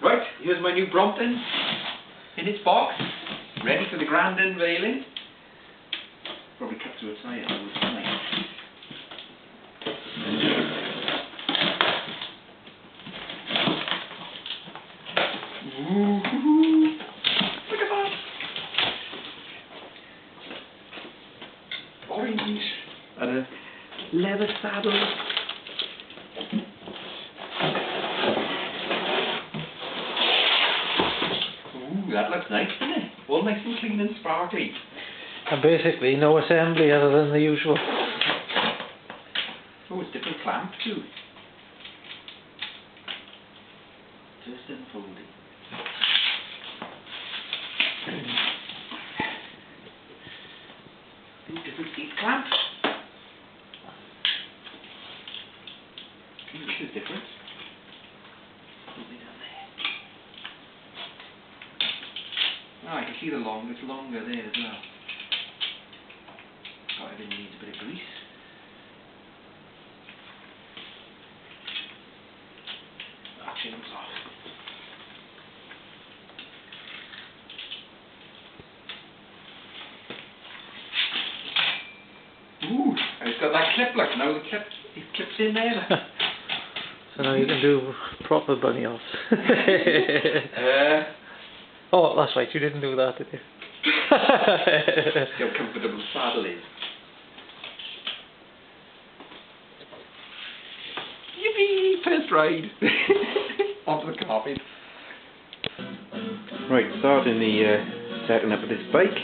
Right, here's my new Brompton in its box, ready for the grand unveiling. Probably cut to a tire all the time. Ooh, look at that! Orange and a leather saddle. Ooh, that looks nice, doesn't it? All nice and clean and sparkly. And basically no assembly other than the usual. Oh, it's different clamp too. Just unfolding. Different seat clamps. This is different. Something down there. Oh, I can see it's longer there as well. Thought everything needs a bit of grease. Actually looks off. Ooh, it's got that clip look. Now it clips in there. So now you can do proper bunny offs. Oh, that's right, you didn't do that, did you? See how comfortable the saddle is. Yippee! First ride! Onto the carpet. Right, starting the setting up of this bike.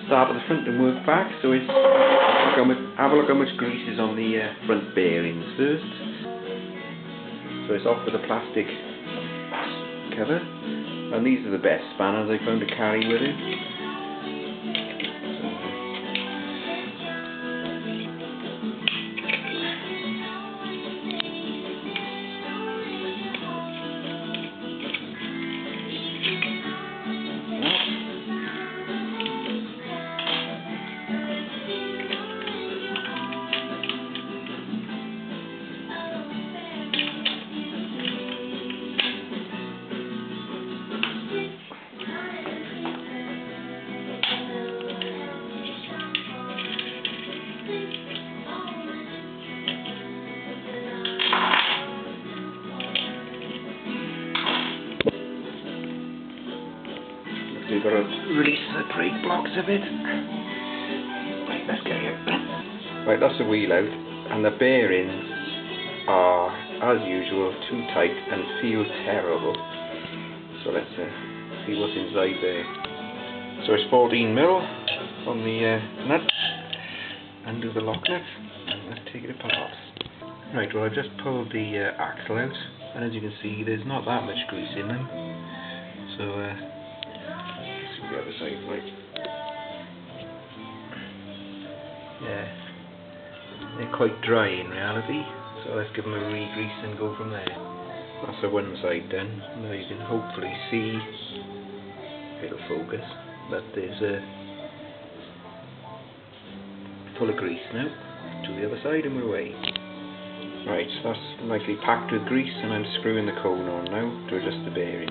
Start at the front and work back. So it's have a look how much grease is on the front bearings first. So it's off with the plastic cover, and these are the best spanners I found to carry with it. We've got to release the brake blocks a bit. Right, let's get it. Right, that's the wheel out, and the bearings are, as usual, too tight and feel terrible. So let's see what's inside there. So it's 14mm on the nut. Undo the lock nut, and let's take it apart. Right, well I just pulled the axle out, and as you can see, there's not that much grease in them. So the other side, right? Yeah, they're quite dry in reality, so let's give them a re-grease and go from there. That's the one side done. Now you can hopefully see, it'll focus, that there's full of grease now. To the other side and we're away. Right, so that's nicely packed with grease, and I'm screwing the cone on now to adjust the bearing.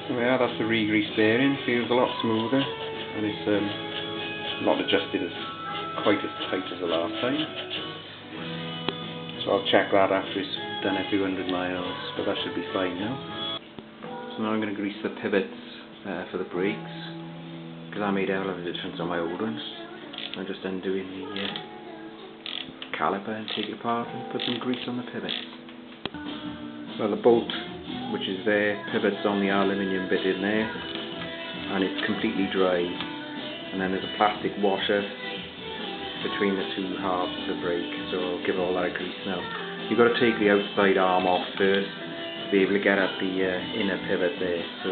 Yeah, that's the re-greased bearing. Feels a lot smoother, and it's not adjusted quite as tight as the last time. So I'll check that after it's done every 100 miles, but that should be fine now. So now I'm going to grease the pivots for the brakes, because I made a hell of a difference on my old ones. I'm just undoing the caliper and take it apart and put some grease on the pivots. Well, the bolt, which is there, pivots on the aluminium bit in there, and it's completely dry, and then there's a plastic washer between the two halves of the brake, so I'll give all that grease now. You've got to take the outside arm off first to be able to get at the inner pivot there, so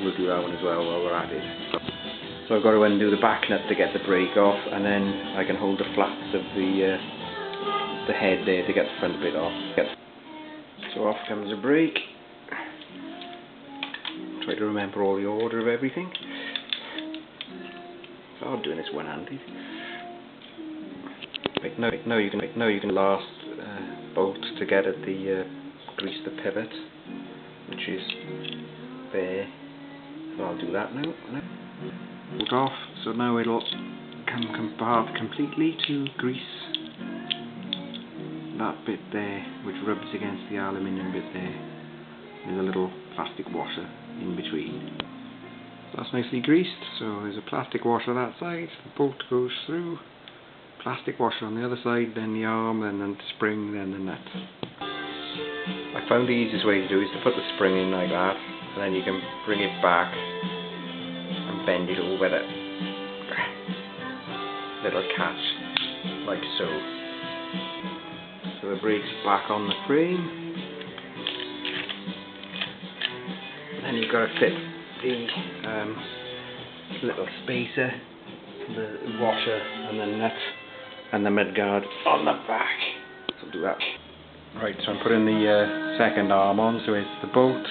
we'll do that one as well while we're at it. So I've got to undo the back nut to get the brake off, and then I can hold the flaps of the head there to get the front bit off. So off comes the brake. Try to remember all the order of everything. It's hard doing this one-handed. Right, now you can last bolt to get at the grease the pivot. which is there. So I'll do that now. Put off, so now it'll come apart completely to grease that bit there, which rubs against the aluminium bit there. There's a little plastic washer in between. That's nicely greased, so there's a plastic washer that side, the bolt goes through, plastic washer on the other side, then the arm, then the spring, then the nut. I found the easiest way to do is to put the spring in like that, and then you can bring it back and bend it over that little catch, like so. So the brake's back on the frame. Then you've got to fit the little spacer, the washer and the nut and the mudguard on the back. So I'll do that. Right, so I'm putting the second arm on, so it's the bolt,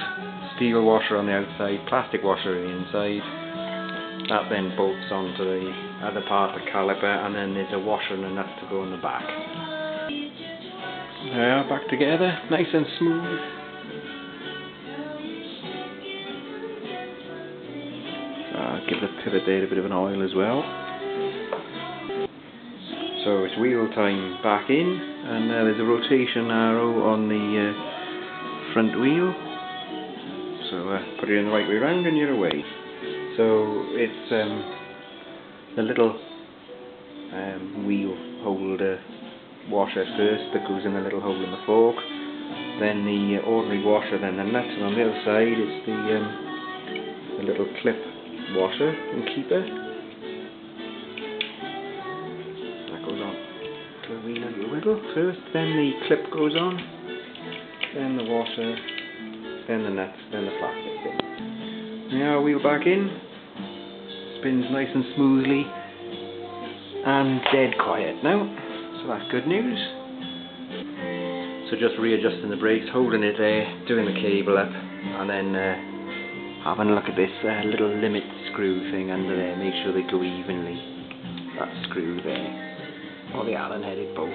steel washer on the outside, plastic washer on the inside. That then bolts onto the other part of the caliper, and then there's a washer and a nut to go on the back. There we are, back together, nice and smooth. Give the pivot there a bit of an oil as well. So it's wheel time back in, and there's a rotation arrow on the front wheel. So put it in the right way round and you're away. So it's the little wheel holder washer first that goes in the little hole in the fork, then the ordinary washer, then the nut, and on the other side is the little clip washer and keeper. That goes on to the wheel a little wiggle first, then the clip goes on, then the washer, then the nut, then the plastic thing. Now wheel back in, spins nice and smoothly and dead quiet now, so that's good news. So just readjusting the brakes, holding it there, doing the cable up, and then having a look at this little limit screw thing under there, make sure they go evenly. That screw there, or the Allen headed bolt.